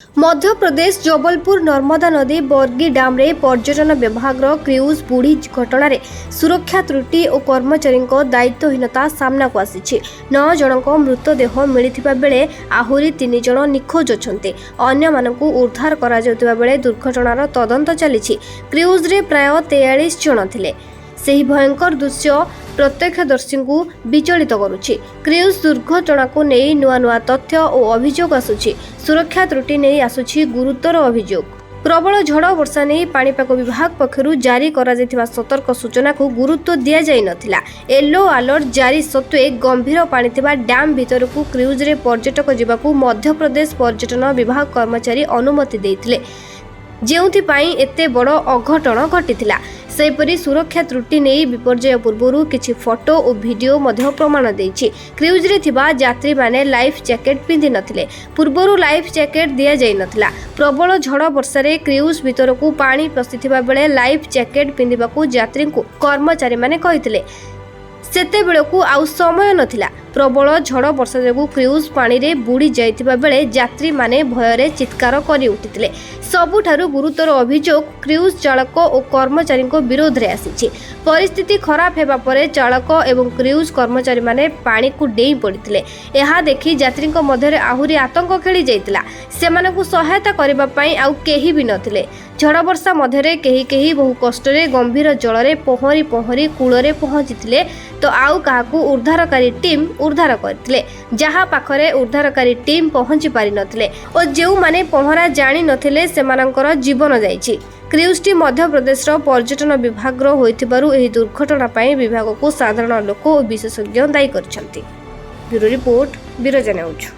मध्य प्रदेश जबलपुर नर्मदा नदी बर्गी डैम रे पर्यटन विभाग क्रूज बुड़ी घटना सुरक्षा त्रुटि और कर्मचारी दायित्वहीनता सामना को आसी 9 जनक मृतदेह मिलता बेले आहरी 3 जन निखोज अच्छा अन्य मानक उद्धार करा बेले दुर्घटनार तदंत चली क्रूज रे प्राय 43 जन थिले। ସେହି ଭୟଙ୍କର ଦୃଶ୍ୟ ପ୍ରତ୍ୟକ୍ଷଦର୍ଶୀଙ୍କୁ ବିଚଳିତ କରୁଛି। କ୍ରୁଜ୍ ଦୁର୍ଘଟଣାକୁ ନେଇ ନୂଆ ନୂଆ ତଥ୍ୟ ଓ ଅଭିଯୋଗ ଆସୁଛି। ସୁରକ୍ଷା ତ୍ରୁଟି ନେଇ ଆସୁଛି ଗୁରୁତର ଅଭିଯୋଗ। ପ୍ରବଳ ଝଡ଼ ବର୍ଷା ନେଇ ପାଣିପାଗ ବିଭାଗ ପକ୍ଷରୁ ଜାରି କରାଯାଇଥିବା ସତର୍କ ସୂଚନାକୁ ଗୁରୁତ୍ୱ ଦିଆଯାଇନଥିଲା। ୟେଲୋ ଆଲର୍ଟ ଜାରି ସତ୍ତ୍ୱେ ଗମ୍ଭୀର ପାଣି ଥିବା ଡ୍ୟାମ୍ ଭିତରକୁ କ୍ରୁଜ୍ରେ ପର୍ଯ୍ୟଟକ ଯିବାକୁ ମଧ୍ୟପ୍ରଦେଶ ପର୍ଯ୍ୟଟନ ବିଭାଗ କର୍ମଚାରୀ ଅନୁମତି ଦେଇଥିଲେ, ଯେଉଁଥିପାଇଁ ଏତେ ବଡ଼ ଅଘଟଣ ଘଟିଥିଲା। सेपरी सुरक्षा त्रुटि नहीं विपर्यय पूर्व किसी फोटो और वीडियो मध्य प्रमाण देछि। क्रूज रे थिबा यात्री माने लाइफ जैकेट पिंधि नथिले। पूर्वरु लाइफ जैकेट दिया जाय नथिला। प्रबल झड़ वर्षा रे क्रूज भीतर को पानी पसिथिबा बेले लाइफ जैकेट पिंधिबाकू यात्री को कर्मचारी माने कहिथिले। सेते बेलकू आउ समय नथिला। प्रबल झड़ वर्षा जोगु क्रूज पानी रे बुड़ी जाइतिबा बेले यात्री माने भयरे चित्कार करि उठिथिले। सबुठारु गुरुतर अभियोग क्रूज चालक और कर्मचारी विरोध में आसी। परिस्थिति खराब हेबा परे चालक एवं क्रूज कर्मचारी माने पानी को डेई पड़ते। यह देखि यात्री मध्य आहुरी आतंक खेली जाइतिला। सेमानकु सहायता करिबा पई आउ केही भी नथिले। झड़ वर्षा मध्य केही बहु कष्ट गंभीर जल में पहरी पहरी कूल पहुंची तो आउ काहाकू उद्धारकारी टीम उद्धार करथिले, जहा पाखरे उद्धारकारी टीम पहुंची पारि नथिले और जेउ माने पहरा जानि नथिले सेमानकर जीवन जाइछि। क्रूजटी मध्य प्रदेश पर्यटन विभाग होइथिबारु एही दुर्घटना पई विभाग को साधारण लोक और विशेषज्ञ दायी करछन्ति। Bureau report Birja news.